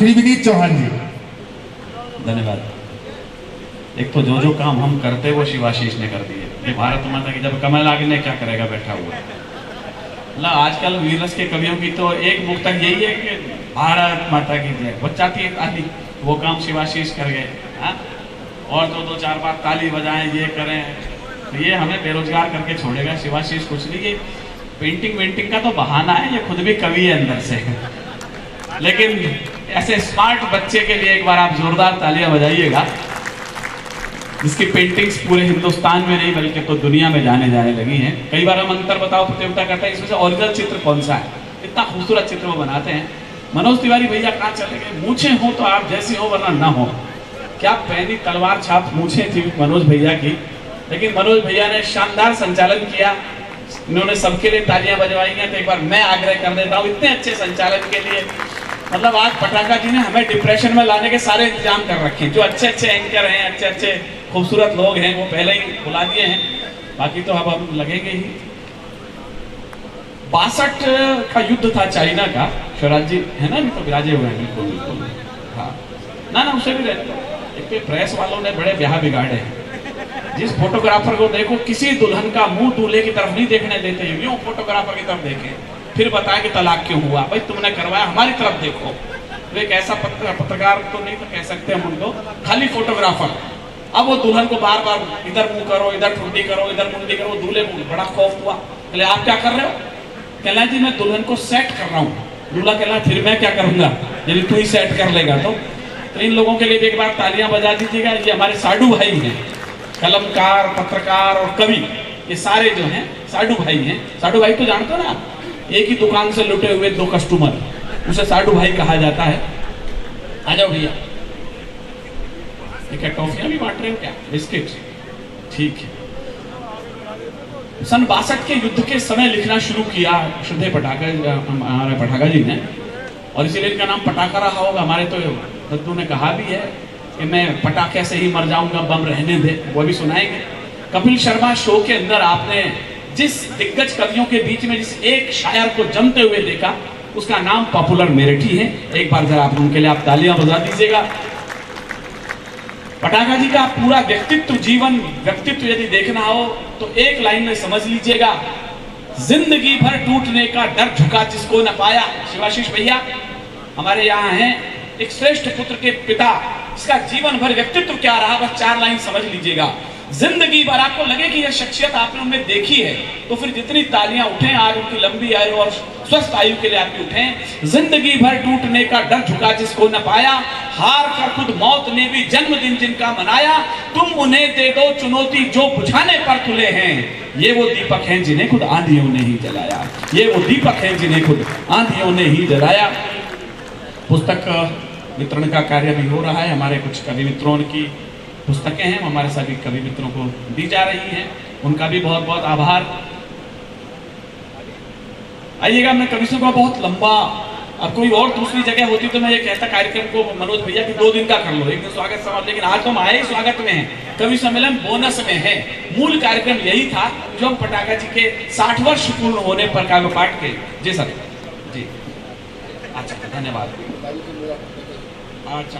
श्री विनीत चौहान जी। धन्यवाद। एक तो जो काम हम करते वो शिवाशीष ने कर दिए। ये भारत माता की, जब कमल आगे ने क्या करेगा बैठा हुआ। मतलब आजकल वीर रस के कवियों की तो एक मुक्तक यही है कि भारत माता की जय, वो चाहती है ताली, वो काम शिवाशीष कर गए। हाँ, और तो दो चार बार ताली बजाएं, ये करें, तो ये हमें बेरोजगार करके छोड़ेगा शिवाशीष कुछ नहीं। ये पेंटिंग वेंटिंग का तो बहाना है, ये खुद भी कवि है अंदर से। लेकिन ऐसे स्मार्ट बच्चे के लिए एक बार आप जोरदार तालियां बजाइएगा, जिसकी पेंटिंग्स पूरे हिंदुस्तान में नहीं बल्कि तो दुनिया में जाने लगी हैं। कई बार हम अंतर बताओ प्रतियोगिता करते हैं, इसमें से ओरिजिनल चित्र कौन सा है, इतना खूबसूरत चित्र वो बनाते हैं। मनोज तिवारी भैया कहाँ चले गए? मूछे हो तो आप जैसी हो वरना ना हो। क्या पहली तलवार छाप मूछे थी मनोज भैया की, लेकिन मनोज भैया ने शानदार संचालन किया। इन्होंने सबके लिए तालियां बजवाई हैं। तो एक बार मैं आग्रह कर देता हूँ इतने अच्छे संचालन के लिए। मतलब आज पटाखा जी ने हमें डिप्रेशन में लाने के सारे इंतजाम कर रखे हैं। जो अच्छे अच्छे एंकर हैं, अच्छे अच्छे खूबसूरत लोग हैं, वो पहले ही बुला दिए हैं, बाकी तो अब हम लगेंगे ही। 62 का युद्ध था चाइना का, शिवराज जी है ना, तो विराजे हुए हैं। बिल्कुल बिल्कुल, हाँ ना उसे भी रहते। एक तो प्रेस वालों ने बड़े ब्याह बिगाड़े हैं। जिस फोटोग्राफर को देखो, किसी दुल्हन का मुंह दूल्हे की तरफ नहीं देखने देते, यूं फोटोग्राफर की तरफ देखें, फिर बताया कि तलाक क्यों हुआ। भाई तुमने करवाया, हमारी तरफ देखो। तो एक ऐसा पत्रकार तो नहीं तो कह सकते हम उनको, खाली फोटोग्राफर। अब वो दुल्हन को बार बार इधर मुंह करो, इधर ठुड्डी करो, इधर मुंडी करो। दूल्हे को बड़ा खौफ हुआ, कहले आप क्या कर रहे हो? कहला जी मैं दुल्हन को सेट कर रहा हूँ। दूल्हा कहला फिर मैं क्या करूंगा यदि तू ही सेट कर लेगा तो इन लोगों के लिए भी एक बार तालियां बजा दीजिएगा। ये हमारे साडू भाई हैं, कलमकार, पत्रकार और कवि, ये सारे जो हैं साडू भाई हैं। साडू भाई तो जानते हो ना आप, एक ही दुकान से लुटे हुए 2 कस्टमर, उसे साडू भाई कहा जाता है। आ जाओ भैया, क्या टॉफियां भी बांट रहे हो क्या? बिस्किट, ठीक है। सन 62 के युद्ध के समय लिखना शुरू किया श्रद्धेय हमारे पटाखा जी ने, और इसीलिए इनका नाम पटाखा रहा होगा। हमारे तो दद्दू ने कहा भी है कि मैं पटाखे से ही मर जाऊंगा, बम रहने दे, वो भी सुनाएंगे। कपिल शर्मा शो के अंदर आपने जिस दिग्गज कवियों के बीच में जिस एक शायर को जमते हुए देखा, उसका नाम पॉपुलर मेरठी है। एक बार जरा आप उनके लिए आप तालियां बजा दीजिएगा। पटाखा जी का पूरा व्यक्तित्व यदि देखना हो तो एक लाइन में समझ लीजिएगा, जिंदगी भर टूटने का डर झुका जिसको न पाया। शिवाशीष भैया हमारे यहाँ हैं, एक श्रेष्ठ पुत्र के पिता, इसका जीवन भर व्यक्तित्व क्या रहा, बस 4 लाइन समझ लीजिएगा। जिंदगी भर आपको लगे कि यह शख्सियत आपने उनमें देखी है, तो फिर जितनी तालियां उठें आज उनकी लंबी आयु और स्वस्थ आयु के लिए आपकी उठें। जिंदगी भर टूटने का डर झुका जिसको न पाया, हार कर खुद मौत ने भी जन्मदिन जिनका मनाया। तुम उन्हें दे दो चुनौती जो बुझाने पर तुले हैं, ये वो दीपक हैं जिन्हें खुद आंधियों ने ही जलाया। ये वो दीपक हैं जिन्हें खुद आंधियों ने ही जलाया। पुस्तक वितरण का कार्य भी हो रहा है। हमारे कुछ कवि मित्रों की पुस्तकें हैं, हमारे सभी कवि मित्रों को दी जा रही हैं, उनका भी बहुत बहुत आभार। आइएगा, मैं कवि को बहुत लंबा, अब कोई और दूसरी जगह होती तो मैं ये कहता कार्यक्रम को मनोज भैया की 2 दिन का कर लो, एक दिन स्वागत समारोह, लेकिन आज तो हम आए स्वागत में हैं। कवि सम्मेलन बोनस में है। मूल कार्यक्रम यही था जो हम पटाखा जी के 60 वर्ष पूर्ण होने पर काव्य पाठ के। जी सर, जी अच्छा, धन्यवाद। अच्छा,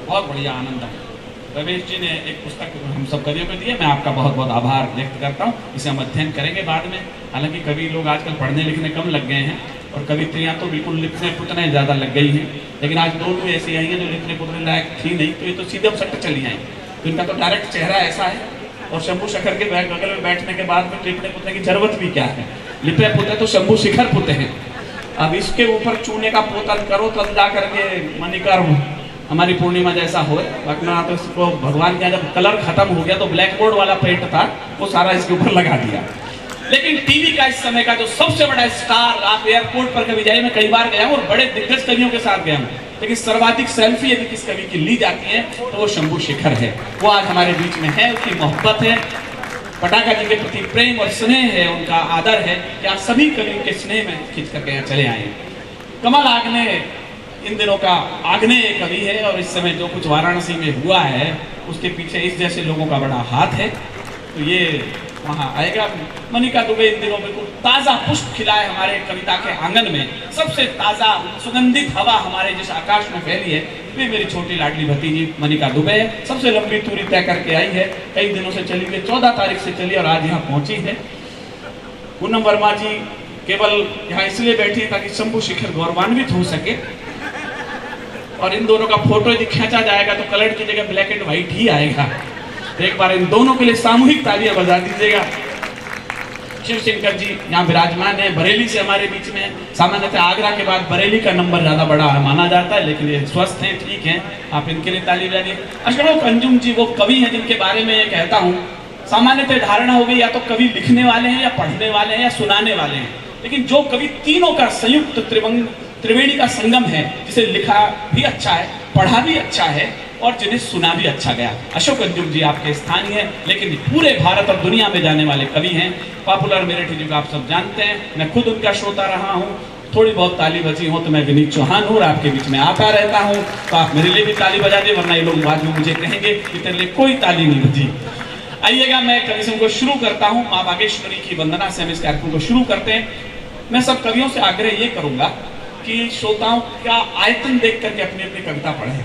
बहुत बढ़िया, आनंद है। रमेश जी ने एक पुस्तक हम सब कवियों को दी है, मैं आपका बहुत बहुत आभार व्यक्त करता हूँ। इसे हम अध्ययन करेंगे बाद में। हालांकि कवि लोग आजकल पढ़ने लिखने कम लग गए हैं, और कवित्रियाँ तो बिल्कुल लिखने पुतने ज़्यादा लग गई हैं। लेकिन आज 2 लोग ऐसी आई हैं जो लिखने पुतने लायक थी नहीं, तो ये तो सीधे सट चली आई। तो इनका तो डायरेक्ट चेहरा ऐसा है, और शंभू शेखर के बगल में बैठने के बाद में लिपने पुतने की जरूरत भी क्या है। लिपे पुते तो शंभू शिखर पुते हैं। अब इसके ऊपर चूने का पोतल करो तो जा करके मणिकर्म हमारी पूर्णिमा जैसा हो। रखना तो इसको भगवान के जब कलर खत्म हो गया तो ब्लैक बोर्ड वाला पेंट था वो सारा इसके ऊपर लगा दिया। लेकिन टीवी का इस समय का जो सबसे बड़ा स्टार, आप एयरपोर्ट पर कभी जाइए, मैं कई बार गया हूँ और बड़े दिग्गज कवियों के साथ गया हूँ, लेकिन सर्वाधिक सेल्फी यदि किस कवि की ली जाती है तो वो शंभू शेखर है। वो आज हमारे बीच में है, उसकी मोहब्बत है, पटाखा जी के प्रति प्रेम और स्नेह है, उनका आदर है कि आप सभी कवियों के स्नेह में खींच करके यहाँ चले आए। कमल आग्ने इन दिनों का आग्नेय कवि है, और इस समय जो कुछ वाराणसी में हुआ है उसके पीछे इस जैसे लोगों का बड़ा हाथ है। तो ये वहाँ आएगा। मनिका दुबे इन दिनों बिल्कुल ताज़ा पुष्प खिलाए हमारे कविता के आंगन में, सबसे ताज़ा सुगंधित हवा हमारे जिस आकाश में फैली है, वे मेरी छोटी लाडली भतीजी मनिका दुबे है। सबसे लंबी दूरी तय करके आई है, कई दिनों से चली हुई, 14 तारीख से चली और आज यहाँ पहुंची है। पूनम वर्मा जी केवल यहाँ इसलिए बैठी है ताकि शंभू शिखर गौरवान्वित हो सके, और इन दोनों का फोटो यदि खींचा जाएगा तो कलर की जगह ब्लैक एंड व्हाइट ही आएगा। तो एक बार इन दोनों के लिए सामूहिक तालियां बजा दीजिएगा। शिवशंकर जी यहाँ विराजमान है, बरेली से हमारे बीच में। सामान्यतः आगरा के बाद बरेली का नंबर ज्यादा बड़ा माना जाता है, लेकिन ये स्वस्थ हैं, ठीक हैं, आप इनके लिए ताली बजा दीजिए। अशोक अंजुम जी वो कवि हैं जिनके बारे में ये कहता हूँ, सामान्यतः धारणा हो गई या तो कवि लिखने वाले हैं, या पढ़ने वाले हैं, या सुनाने वाले हैं, लेकिन जो कवि तीनों का संयुक्त त्रिवेणी का संगम है, जिसे लिखा भी अच्छा है, पढ़ा भी अच्छा है और जिन्हें सुना भी अच्छा गया, अशोक अंजुम जी आपके स्थानीय हैं, लेकिन पूरे भारत और दुनिया में जाने वाले कवि हैं। पॉपुलर मेरिट जी को आप सब जानते हैं, मैं खुद उनका श्रोता रहा हूँ। थोड़ी बहुत ताली बची हो तो मैं विनीत चौहान हूँ और आपके बीच में आता रहता हूँ, तो आप मेरे लिए भी ताली बजा दें, वरना ये लोग बाद में मुझे कहेंगे कि तेरे लिए कोई ताली नहीं बजी। आइएगा, मैं कवियों को शुरू करता हूँ। माँ बागेश्वरी की वंदना से हम इस कार्यक्रम को शुरू करते हैं। मैं सब कवियों से आग्रह ये करूंगा कि श्रोताओं का आयतन देख करके अपनी अपनी कविता पढ़ें।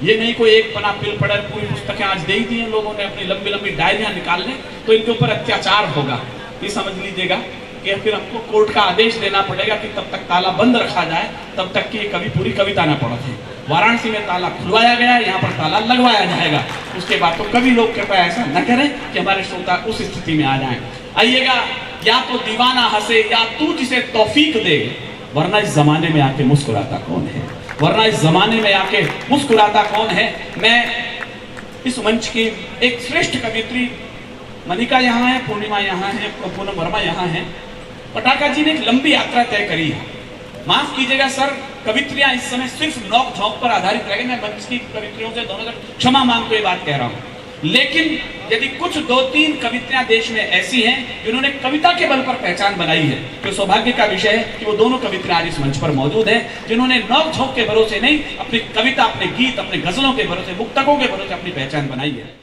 ये नहीं कोई एक पन्ना पिल पढ़े, पूरी पुस्तकें आज दे दी हैं लोगों ने, अपनी लंबी लंबी डायरियां निकाल लें तो इनके ऊपर अत्याचार होगा। ये समझ लीजिएगा कि फिर हमको कोर्ट का आदेश देना पड़ेगा कि तब तक ताला बंद रखा जाए, तब तक कि ये कभी पूरी कविता ना पढ़ा थे। वाराणसी में ताला खुलवाया गया, यहाँ पर ताला लगवाया जाएगा। उसके बाद तो कभी लोग कृपया ऐसा न करें कि हमारे श्रोता उस स्थिति में आ जाएं। आइएगा, या तो दीवाना हंसे या तू जिसे तौफीक दे, वरना इस जमाने में आके मुस्कुराता कौन है, वरना इस जमाने में आके मुस्कुराता कौन है। मैं इस मंच की एक श्रेष्ठ कवित्री, मनिका यहाँ है, पूर्णिमा यहाँ है, पूनम वर्मा यहाँ है, पटाखा जी ने एक लंबी यात्रा तय करी है। माफ कीजिएगा सर, कवित्रियां इस समय सिर्फ नोक झोंक पर आधारित रहेगी। मैं मंच की कवित्रियों से दोनों तरफ क्षमा मांगते हुए बात कह रहा हूँ, लेकिन यदि कुछ 2-3 कवित्रियां देश में ऐसी हैं जिन्होंने कविता के बल पर पहचान बनाई है, तो सौभाग्य का विषय है कि वो दोनों कवित्रियां आज इस मंच पर मौजूद हैं, जिन्होंने नोक झोंक के भरोसे नहीं, अपनी कविता, अपने गीत, अपने गजलों के भरोसे, मुक्तकों के भरोसे अपनी पहचान बनाई है।